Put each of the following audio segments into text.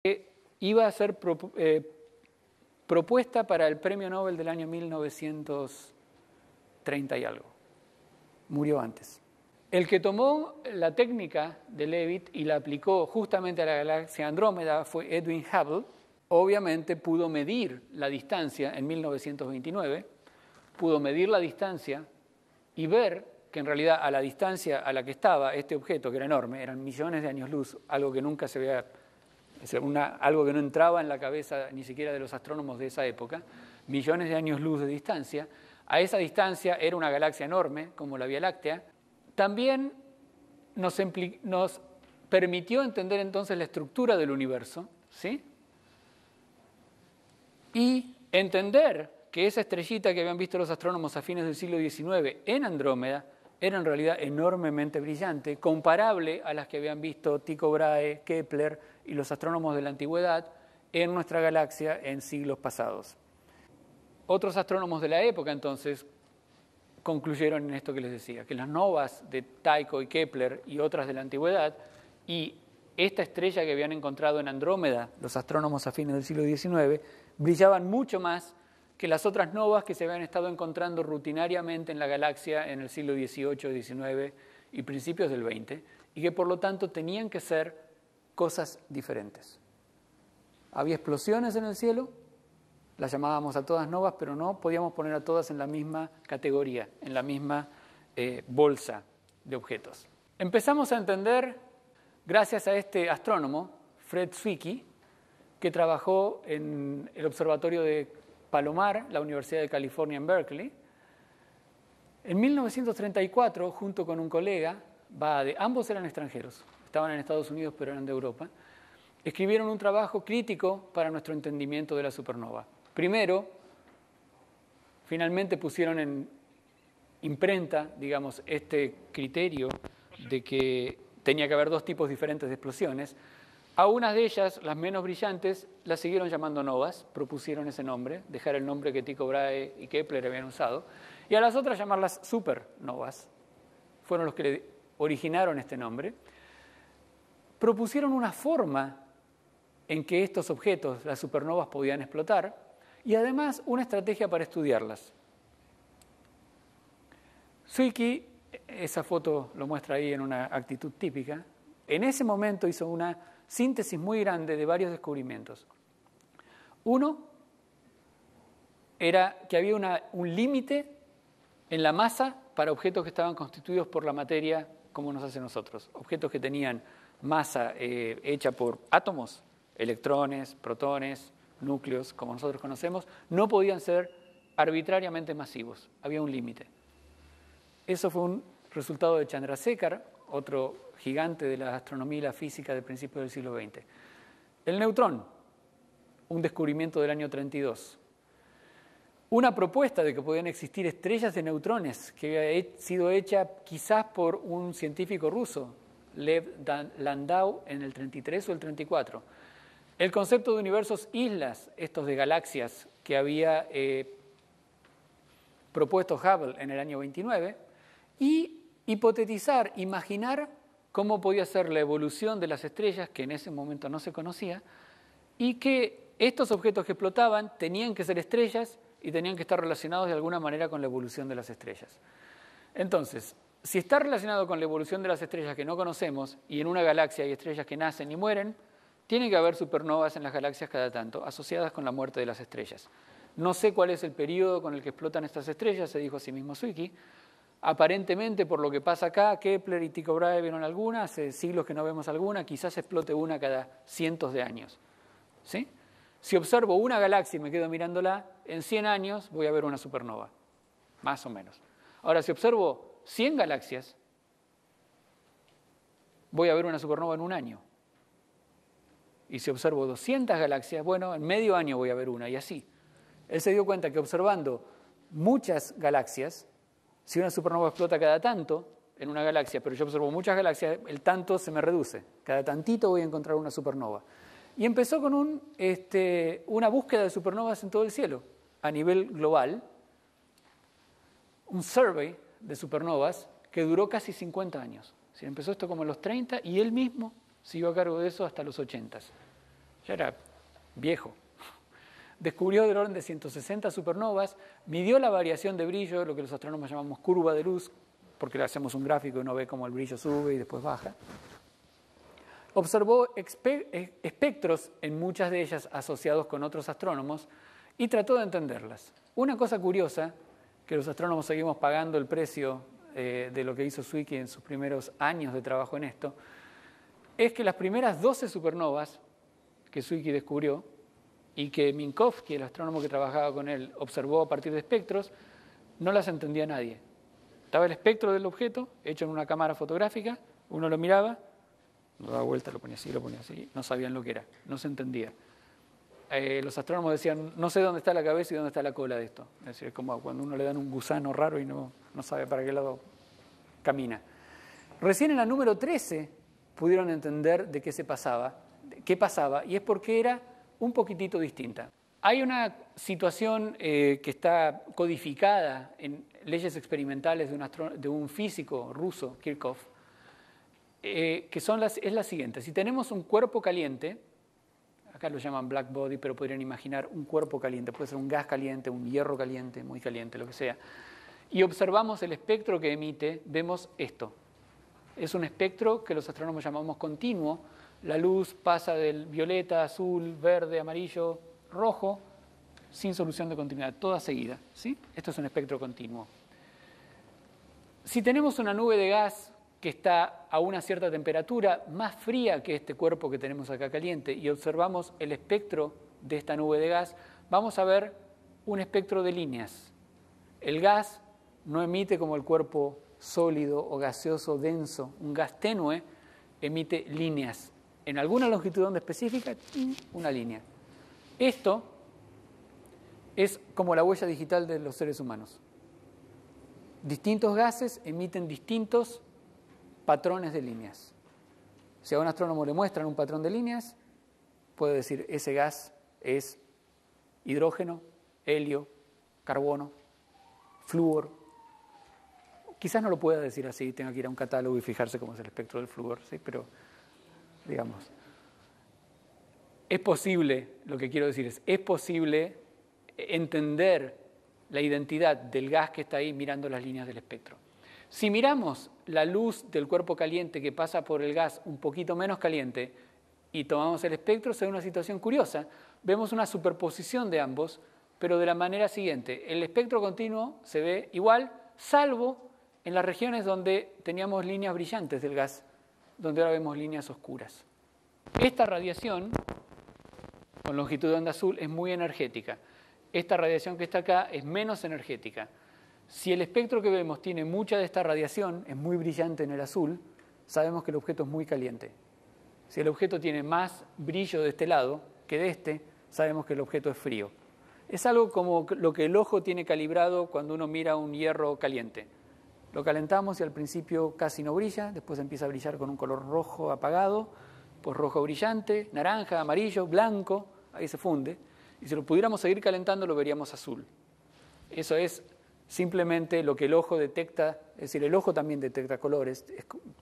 que iba a ser propuesta para el Premio Nobel del año 1930 y algo. Murió antes. El que tomó la técnica de Leavitt y la aplicó justamente a la galaxia Andrómeda fue Edwin Hubble. Obviamente pudo medir la distancia en 1929, pudo medir la distancia y ver que en realidad a la distancia a la que estaba este objeto, que era enorme, eran millones de años luz, algo que nunca se veía, algo que no entraba en la cabeza ni siquiera de los astrónomos de esa época, millones de años luz de distancia. A esa distancia era una galaxia enorme, como la Vía Láctea. También nos permitió entender entonces la estructura del universo, ¿sí? Y entender que esa estrellita que habían visto los astrónomos a fines del siglo XIX en Andrómeda era en realidad enormemente brillante, comparable a las que habían visto Tycho Brahe, Kepler y los astrónomos de la antigüedad en nuestra galaxia en siglos pasados. Otros astrónomos de la época entonces concluyeron en esto que les decía, que las novas de Tycho y Kepler y otras de la antigüedad y esta estrella que habían encontrado en Andrómeda los astrónomos a fines del siglo XIX brillaban mucho más que las otras novas que se habían estado encontrando rutinariamente en la galaxia en el siglo XVIII, XIX y principios del XX, y que por lo tanto tenían que ser cosas diferentes. Había explosiones en el cielo, las llamábamos a todas novas, pero no podíamos poner a todas en la misma categoría, en la misma bolsa de objetos. Empezamos a entender, gracias a este astrónomo, Fred Zwicky, que trabajó en el observatorio de Palomar, la Universidad de California en Berkeley. En 1934, junto con un colega, ambos eran extranjeros, estaban en Estados Unidos pero eran de Europa, escribieron un trabajo crítico para nuestro entendimiento de la supernova. Primero, finalmente pusieron en imprenta, digamos, este criterio de que tenía que haber dos tipos diferentes de explosiones. A unas de ellas, las menos brillantes, las siguieron llamando novas, propusieron ese nombre, dejar el nombre que Tycho Brahe y Kepler habían usado, y a las otras llamarlas supernovas. Fueron los que originaron este nombre. Propusieron una forma en que estos objetos, las supernovas, podían explotar, y además una estrategia para estudiarlas. Zwicky, esa foto lo muestra ahí en una actitud típica, en ese momento hizo una síntesis muy grande de varios descubrimientos. Uno era que había un límite en la masa para objetos que estaban constituidos por la materia como nos hace nosotros. Objetos que tenían masa hecha por átomos, electrones, protones, núcleos, como nosotros conocemos, no podían ser arbitrariamente masivos. Había un límite. Eso fue un resultado de Chandrasekhar, otro gigante de la astronomía y la física de principios del siglo XX. El neutrón, un descubrimiento del año 32. Una propuesta de que podían existir estrellas de neutrones que había sido hecha quizás por un científico ruso, Lev Landau, en el 33 o el 34. El concepto de universos islas, estos de galaxias que había propuesto Hubble en el año 29, y hipotetizar, imaginar cómo podía ser la evolución de las estrellas, que en ese momento no se conocía, y que estos objetos que explotaban tenían que ser estrellas y tenían que estar relacionados de alguna manera con la evolución de las estrellas. Entonces, si está relacionado con la evolución de las estrellas que no conocemos, y en una galaxia hay estrellas que nacen y mueren, tiene que haber supernovas en las galaxias cada tanto, asociadas con la muerte de las estrellas. No sé cuál es el periodo con el que explotan estas estrellas, se dijo a sí mismo Zwicky. Aparentemente, por lo que pasa acá, Kepler y Tycho Brahe vieron alguna, hace siglos que no vemos alguna, quizás explote una cada cientos de años. ¿Sí? Si observo una galaxia y me quedo mirándola, en 100 años voy a ver una supernova, más o menos. Ahora, si observo 100 galaxias, voy a ver una supernova en un año. Y si observo 200 galaxias, bueno, en medio año voy a ver una, y así. Él se dio cuenta que observando muchas galaxias, si una supernova explota cada tanto en una galaxia, pero yo observo muchas galaxias, el tanto se me reduce. Cada tantito voy a encontrar una supernova. Y empezó con una búsqueda de supernovas en todo el cielo, a nivel global, un survey de supernovas que duró casi 50 años. Empezó esto como en los 30 y él mismo siguió a cargo de eso hasta los 80. ya era viejo. Descubrió del orden de 160 supernovas, midió la variación de brillo, lo que los astrónomos llamamos curva de luz, porque le hacemos un gráfico y uno ve cómo el brillo sube y después baja. Observó espectros en muchas de ellas asociados con otros astrónomos y trató de entenderlas. Una cosa curiosa, que los astrónomos seguimos pagando el precio de lo que hizo Zwicky en sus primeros años de trabajo en esto, es que las primeras 12 supernovas que Zwicky descubrió y que Minkowski, el astrónomo que trabajaba con él, observó a partir de espectros, no las entendía nadie. Estaba el espectro del objeto hecho en una cámara fotográfica, uno lo miraba, lo daba vuelta, lo ponía así, no sabían lo que era, no se entendía. Los astrónomos decían, no sé dónde está la cabeza y dónde está la cola de esto. Es decir, es como cuando uno le dan un gusano raro y no sabe para qué lado camina. Recién en la número 13 pudieron entender de qué pasaba, y es porque era un poquitito distinta. Hay una situación que está codificada en leyes experimentales de un físico ruso, Kirchhoff, que es la siguiente. Si tenemos un cuerpo caliente, acá lo llaman black body, pero podrían imaginar un cuerpo caliente, puede ser un gas caliente, un hierro caliente, muy caliente, lo que sea, y observamos el espectro que emite, vemos esto. Es un espectro que los astrónomos llamamos continuo. La luz pasa del violeta, azul, verde, amarillo, rojo, sin solución de continuidad, toda seguida, ¿sí? Esto es un espectro continuo. Si tenemos una nube de gas que está a una cierta temperatura, más fría que este cuerpo que tenemos acá caliente, y observamos el espectro de esta nube de gas, vamos a ver un espectro de líneas. El gas no emite como el cuerpo sólido o gaseoso denso, un gas tenue emite líneas. En alguna longitud de onda específica, una línea. Esto es como la huella digital de los seres humanos. Distintos gases emiten distintos patrones de líneas. Si a un astrónomo le muestran un patrón de líneas, puede decir ese gas es hidrógeno, helio, carbono, flúor. Quizás no lo pueda decir así, tenga que ir a un catálogo y fijarse cómo es el espectro del flúor, ¿sí? Pero, digamos, es posible, lo que quiero decir es posible entender la identidad del gas que está ahí mirando las líneas del espectro. Si miramos la luz del cuerpo caliente que pasa por el gas un poquito menos caliente y tomamos el espectro, se da una situación curiosa. Vemos una superposición de ambos, pero de la manera siguiente. El espectro continuo se ve igual, salvo en las regiones donde teníamos líneas brillantes del gas, donde ahora vemos líneas oscuras. Esta radiación, con longitud de onda azul, es muy energética. Esta radiación que está acá es menos energética. Si el espectro que vemos tiene mucha de esta radiación, es muy brillante en el azul, sabemos que el objeto es muy caliente. Si el objeto tiene más brillo de este lado que de este, sabemos que el objeto es frío. Es algo como lo que el ojo tiene calibrado cuando uno mira un hierro caliente. Lo calentamos y al principio casi no brilla, después empieza a brillar con un color rojo apagado, pues rojo brillante, naranja, amarillo, blanco, ahí se funde. Y si lo pudiéramos seguir calentando lo veríamos azul. Eso es simplemente lo que el ojo detecta, es decir, el ojo también detecta colores,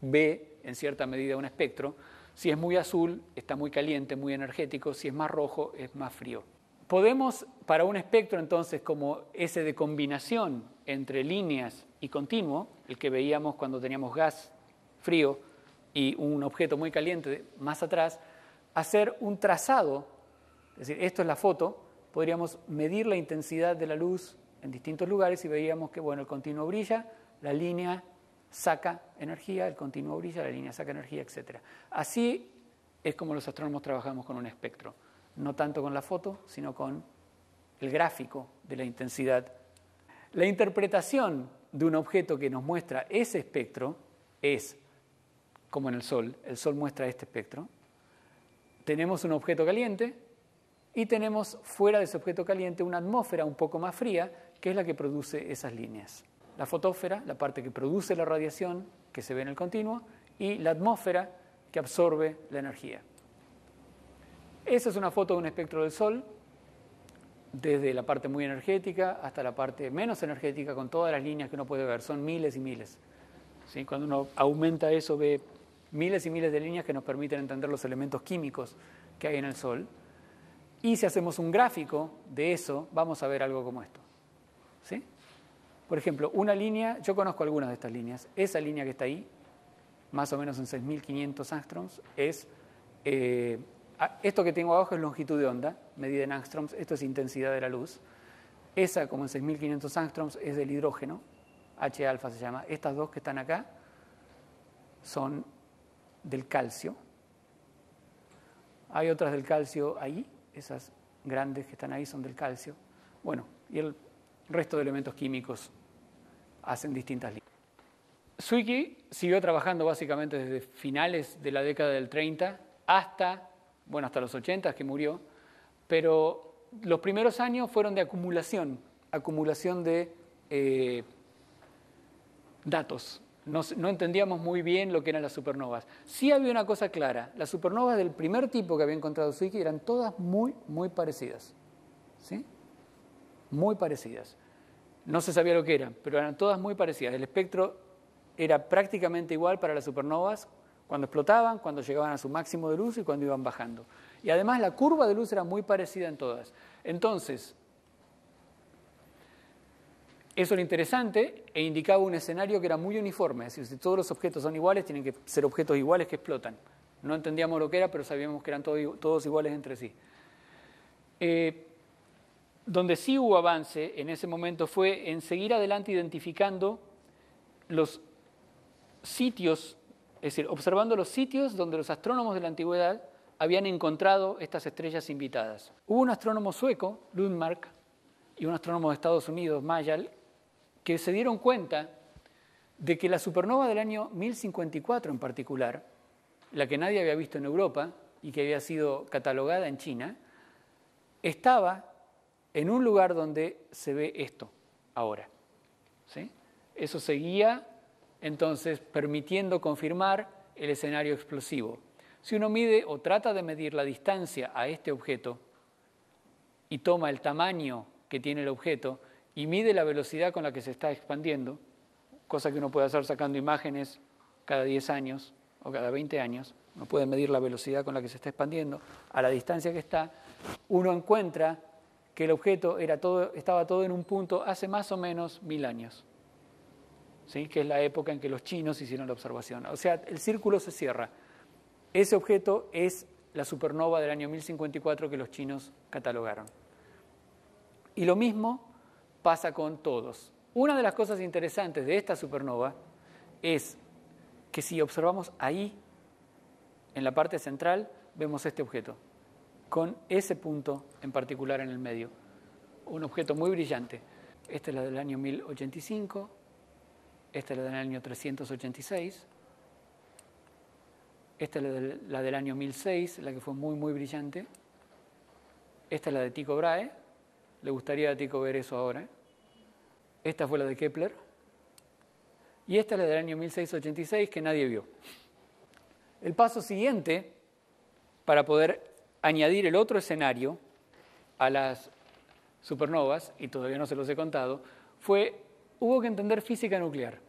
ve en cierta medida un espectro. Si es muy azul, está muy caliente, muy energético, si es más rojo, es más frío. Podemos, para un espectro entonces como ese de combinación entre líneas y continuo, el que veíamos cuando teníamos gas frío y un objeto muy caliente más atrás, hacer un trazado, es decir, esto es la foto, podríamos medir la intensidad de la luz en distintos lugares y veíamos que, bueno, el continuo brilla, la línea saca energía, el continuo brilla, la línea saca energía, etc. Así es como los astrónomos trabajamos con un espectro, no tanto con la foto, sino con el gráfico de la intensidad. La interpretación de un objeto que nos muestra ese espectro es, como en el Sol muestra este espectro, tenemos un objeto caliente y tenemos fuera de ese objeto caliente una atmósfera un poco más fría, que es la que produce esas líneas. La fotósfera, la parte que produce la radiación que se ve en el continuo, y la atmósfera que absorbe la energía. Esa es una foto de un espectro del Sol, desde la parte muy energética hasta la parte menos energética, con todas las líneas que uno puede ver. Son miles y miles. ¿Sí? Cuando uno aumenta eso, ve miles y miles de líneas que nos permiten entender los elementos químicos que hay en el Sol. Y si hacemos un gráfico de eso, vamos a ver algo como esto. ¿Sí? Por ejemplo, una línea, yo conozco algunas de estas líneas. Esa línea que está ahí, más o menos en 6.500 angstroms, es... esto que tengo abajo es longitud de onda, medida en angstroms. Esto es intensidad de la luz. Esa, como en 6.500 angstroms, es del hidrógeno. H-alfa se llama. Estas dos que están acá son del calcio. Hay otras del calcio ahí. Esas grandes que están ahí son del calcio. Bueno, y el resto de elementos químicos hacen distintas líneas. Zwicky siguió trabajando básicamente desde finales de la década del 30 hasta los 80, que murió, pero los primeros años fueron de acumulación de datos. No entendíamos muy bien lo que eran las supernovas. Sí había una cosa clara, las supernovas del primer tipo que había encontrado Zwicky eran todas muy, muy parecidas. ¿Sí? Muy parecidas. No se sabía lo que eran, pero eran todas muy parecidas. El espectro era prácticamente igual para las supernovas cuando explotaban, cuando llegaban a su máximo de luz y cuando iban bajando. Y además la curva de luz era muy parecida en todas. Entonces, eso era interesante e indicaba un escenario que era muy uniforme. Es decir, si todos los objetos son iguales, tienen que ser objetos iguales que explotan. No entendíamos lo que era, pero sabíamos que eran todos iguales entre sí. Donde sí hubo avance en ese momento fue en seguir adelante identificando los sitios, es decir, observando los sitios donde los astrónomos de la antigüedad habían encontrado estas estrellas invitadas. Hubo un astrónomo sueco, Lundmark, y un astrónomo de Estados Unidos, Mayall, que se dieron cuenta de que la supernova del año 1054 en particular, la que nadie había visto en Europa y que había sido catalogada en China, estaba en un lugar donde se ve esto ahora. ¿Sí? Eso seguía entonces permitiendo confirmar el escenario explosivo. Si uno mide o trata de medir la distancia a este objeto y toma el tamaño que tiene el objeto y mide la velocidad con la que se está expandiendo, cosa que uno puede hacer sacando imágenes cada 10 años o cada 20 años, uno puede medir la velocidad con la que se está expandiendo a la distancia que está, uno encuentra que el objeto estaba todo en un punto hace más o menos 1000 años. ¿Sí? Que es la época en que los chinos hicieron la observación. O sea, el círculo se cierra. Ese objeto es la supernova del año 1054 que los chinos catalogaron. Y lo mismo pasa con todos. Una de las cosas interesantes de esta supernova es que si observamos ahí, en la parte central, vemos este objeto, con ese punto en particular en el medio. Un objeto muy brillante. Esta es la del año 1085. Esta es la del año 386. Esta es la del año 1006, la que fue muy, muy brillante. Esta es la de Tycho Brahe. Le gustaría a Tycho ver eso ahora. Esta fue la de Kepler. Y esta es la del año 1686 que nadie vio. El paso siguiente, para poder añadir el otro escenario a las supernovas, y todavía no se los he contado, hubo que entender física nuclear.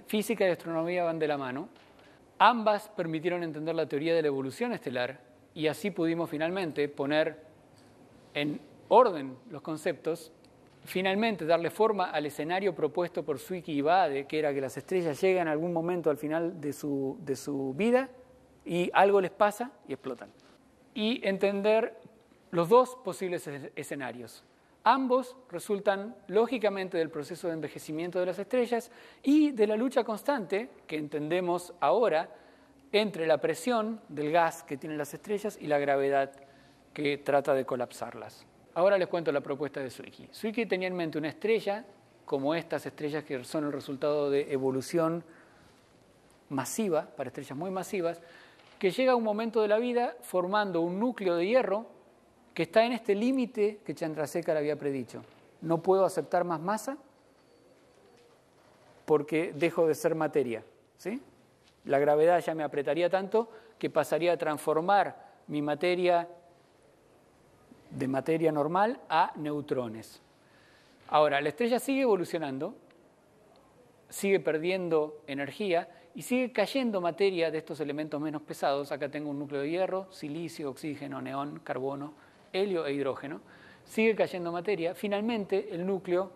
Física y astronomía van de la mano. Ambas permitieron entender la teoría de la evolución estelar y así pudimos finalmente poner en orden los conceptos, finalmente darle forma al escenario propuesto por Zwicky y Baade, que era que las estrellas llegan a algún momento al final de su vida y algo les pasa y explotan. Y entender los dos posibles escenarios. Ambos resultan lógicamente del proceso de envejecimiento de las estrellas y de la lucha constante que entendemos ahora entre la presión del gas que tienen las estrellas y la gravedad que trata de colapsarlas. Ahora les cuento la propuesta de Zwicky. Zwicky tenía en mente una estrella como estas estrellas que son el resultado de evolución masiva, para estrellas muy masivas, que llega a un momento de la vida formando un núcleo de hierro que está en este límite que Chandrasekhar había predicho. No puedo aceptar más masa porque dejo de ser materia. ¿Sí? La gravedad ya me apretaría tanto que pasaría a transformar mi materia de materia normal a neutrones. Ahora, la estrella sigue evolucionando, sigue perdiendo energía y sigue cayendo materia de estos elementos menos pesados. Acá tengo un núcleo de hierro, silicio, oxígeno, neón, carbono, helio e hidrógeno. Sigue cayendo materia. Finalmente, el núcleo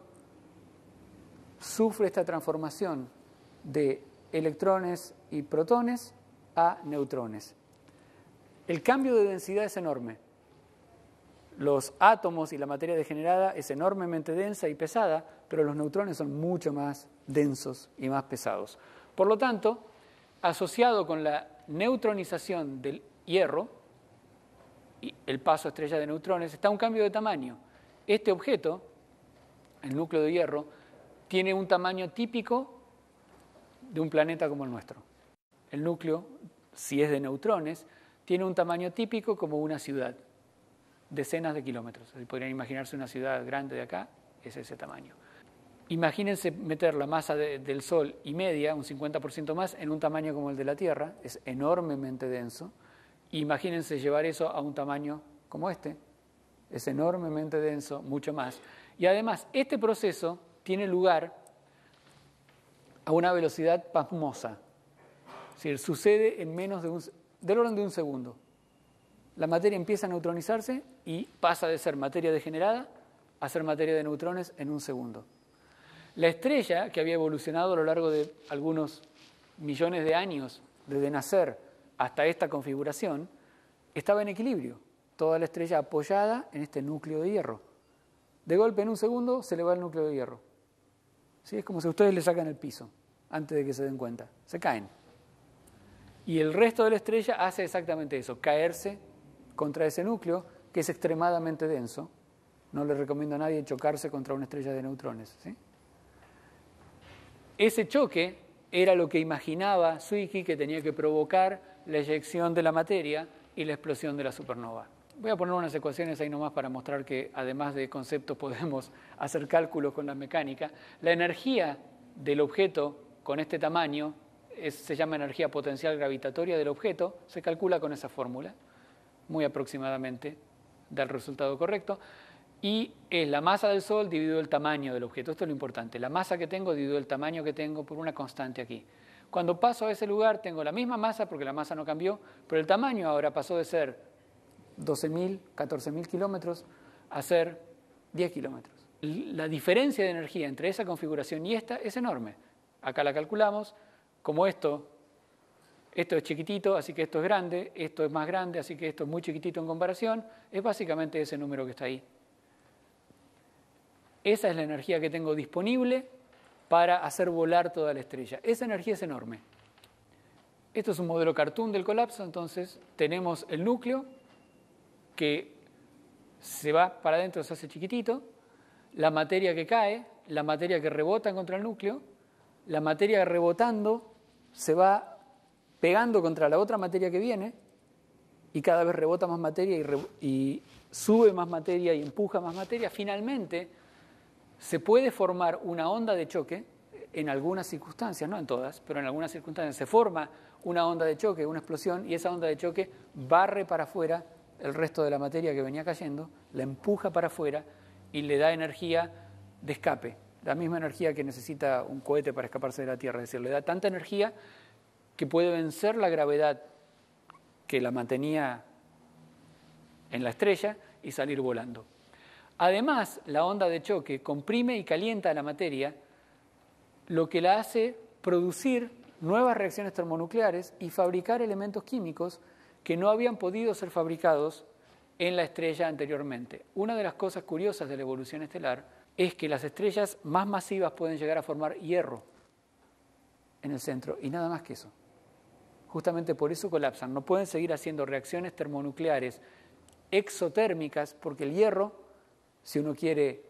sufre esta transformación de electrones y protones a neutrones. El cambio de densidad es enorme. Los átomos y la materia degenerada es enormemente densa y pesada, pero los neutrones son mucho más densos y más pesados. Por lo tanto, asociado con la neutronización del hierro y el paso a estrella de neutrones, está un cambio de tamaño. Este objeto, el núcleo de hierro, tiene un tamaño típico de un planeta como el nuestro. El núcleo, si es de neutrones, tiene un tamaño típico como una ciudad, decenas de kilómetros. Podrían imaginarse una ciudad grande de acá, es ese tamaño. Imagínense meter la masa del Sol y media, un 50% más, en un tamaño como el de la Tierra, es enormemente denso. Imagínense llevar eso a un tamaño como este, es enormemente denso, mucho más. Y además, este proceso tiene lugar a una velocidad pasmosa. Es decir, sucede en menos del orden de un segundo. La materia empieza a neutronizarse y pasa de ser materia degenerada a ser materia de neutrones en un segundo. La estrella, que había evolucionado a lo largo de algunos millones de años, desde nacer hasta esta configuración, estaba en equilibrio. Toda la estrella apoyada en este núcleo de hierro. De golpe, en un segundo, se le va el núcleo de hierro. ¿Sí? Es como si ustedes le sacan el piso antes de que se den cuenta. Se caen. Y el resto de la estrella hace exactamente eso, caerse contra ese núcleo, que es extremadamente denso. No le recomiendo a nadie chocarse contra una estrella de neutrones. ¿Sí? Ese choque era lo que imaginaba Zwicky que tenía que provocar la eyección de la materia y la explosión de la supernova. Voy a poner unas ecuaciones ahí nomás para mostrar que además de conceptos podemos hacer cálculos con la mecánica. La energía del objeto con este tamaño se llama energía potencial gravitatoria del objeto, se calcula con esa fórmula, muy aproximadamente da el resultado correcto, y es la masa del Sol dividido el tamaño del objeto. Esto es lo importante, la masa que tengo dividido el tamaño que tengo por una constante aquí. Cuando paso a ese lugar tengo la misma masa porque la masa no cambió, pero el tamaño ahora pasó de ser 12.000, 14.000 kilómetros a ser 10 kilómetros. La diferencia de energía entre esa configuración y esta es enorme. Acá la calculamos, como esto es chiquitito, así que esto es grande, esto es más grande, así que esto es muy chiquitito en comparación, es básicamente ese número que está ahí. Esa es la energía que tengo disponible para hacer volar toda la estrella. Esa energía es enorme. Esto es un modelo cartoon del colapso, entonces tenemos el núcleo que se va para adentro, se hace chiquitito, la materia que cae, la materia que rebota contra el núcleo, la materia rebotando se va pegando contra la otra materia que viene y cada vez rebota más materia y sube más materia y empuja más materia. Finalmente se puede formar una onda de choque en algunas circunstancias, no en todas, pero en algunas circunstancias se forma una onda de choque, una explosión, y esa onda de choque barre para afuera el resto de la materia que venía cayendo, la empuja para afuera y le da energía de escape, la misma energía que necesita un cohete para escaparse de la Tierra, es decir, le da tanta energía que puede vencer la gravedad que la mantenía en la estrella y salir volando. Además, la onda de choque comprime y calienta la materia, lo que la hace producir nuevas reacciones termonucleares y fabricar elementos químicos que no habían podido ser fabricados en la estrella anteriormente. Una de las cosas curiosas de la evolución estelar es que las estrellas más masivas pueden llegar a formar hierro en el centro y nada más que eso. Justamente por eso colapsan. No pueden seguir haciendo reacciones termonucleares exotérmicas porque el hierro, si uno quiere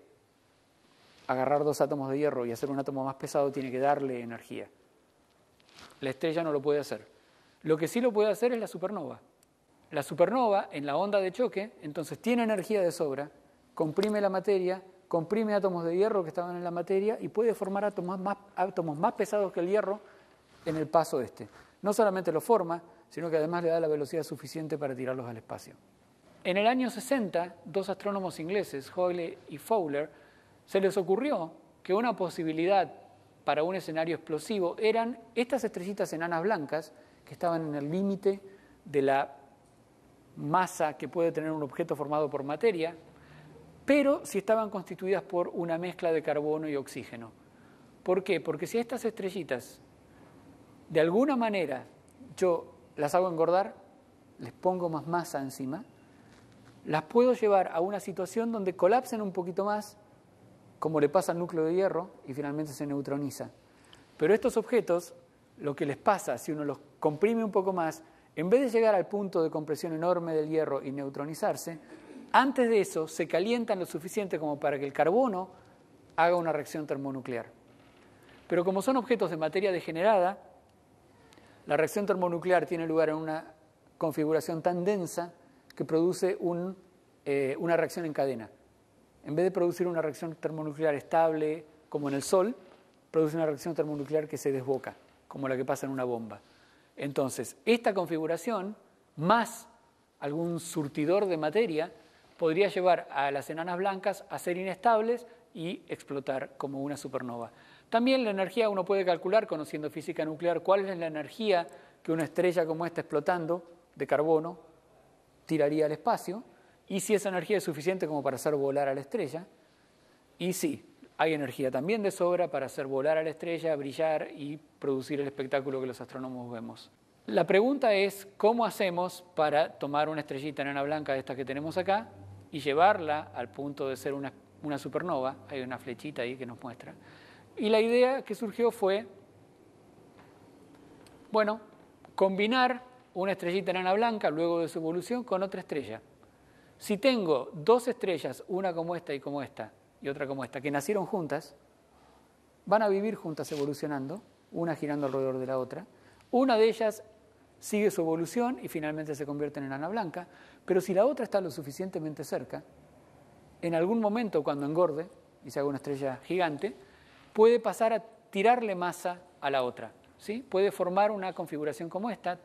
agarrar dos átomos de hierro y hacer un átomo más pesado, tiene que darle energía. La estrella no lo puede hacer. Lo que sí lo puede hacer es la supernova. La supernova, en la onda de choque, entonces tiene energía de sobra, comprime la materia, comprime átomos de hierro que estaban en la materia y puede formar átomos más pesados que el hierro en el paso este. No solamente lo forma, sino que además le da la velocidad suficiente para tirarlos al espacio. En el año 60, dos astrónomos ingleses, Hoyle y Fowler, se les ocurrió que una posibilidad para un escenario explosivo eran estas estrellitas enanas blancas que estaban en el límite de la masa que puede tener un objeto formado por materia, pero si estaban constituidas por una mezcla de carbono y oxígeno. ¿Por qué? Porque si estas estrellitas, de alguna manera, yo las hago engordar, les pongo más masa encima, las puedo llevar a una situación donde colapsen un poquito más, como le pasa al núcleo de hierro, y finalmente se neutroniza. Pero estos objetos, lo que les pasa si uno los comprime un poco más, en vez de llegar al punto de compresión enorme del hierro y neutronizarse, antes de eso se calientan lo suficiente como para que el carbono haga una reacción termonuclear. Pero como son objetos de materia degenerada, la reacción termonuclear tiene lugar en una configuración tan densa que produce una reacción en cadena. En vez de producir una reacción termonuclear estable, como en el Sol, produce una reacción termonuclear que se desboca, como la que pasa en una bomba. Entonces, esta configuración, más algún surtidor de materia, podría llevar a las enanas blancas a ser inestables y explotar como una supernova. También la energía uno puede calcular, conociendo física nuclear, cuál es la energía que una estrella como esta explotando de carbono tiraría al espacio, y si esa energía es suficiente como para hacer volar a la estrella. Y sí, hay energía también de sobra para hacer volar a la estrella, brillar y producir el espectáculo que los astrónomos vemos. La pregunta es, ¿cómo hacemos para tomar una estrellita enana blanca de estas que tenemos acá y llevarla al punto de ser una supernova? Hay una flechita ahí que nos muestra. Y la idea que surgió fue, bueno, combinar una estrellita enana blanca luego de su evolución con otra estrella. Si tengo dos estrellas, una como esta y otra como esta, que nacieron juntas, van a vivir juntas evolucionando, una girando alrededor de la otra. Una de ellas sigue su evolución y finalmente se convierte en enana blanca, pero si la otra está lo suficientemente cerca, en algún momento cuando engorde y se haga una estrella gigante, puede pasar a tirarle masa a la otra, ¿sí? Puede formar una configuración como esta.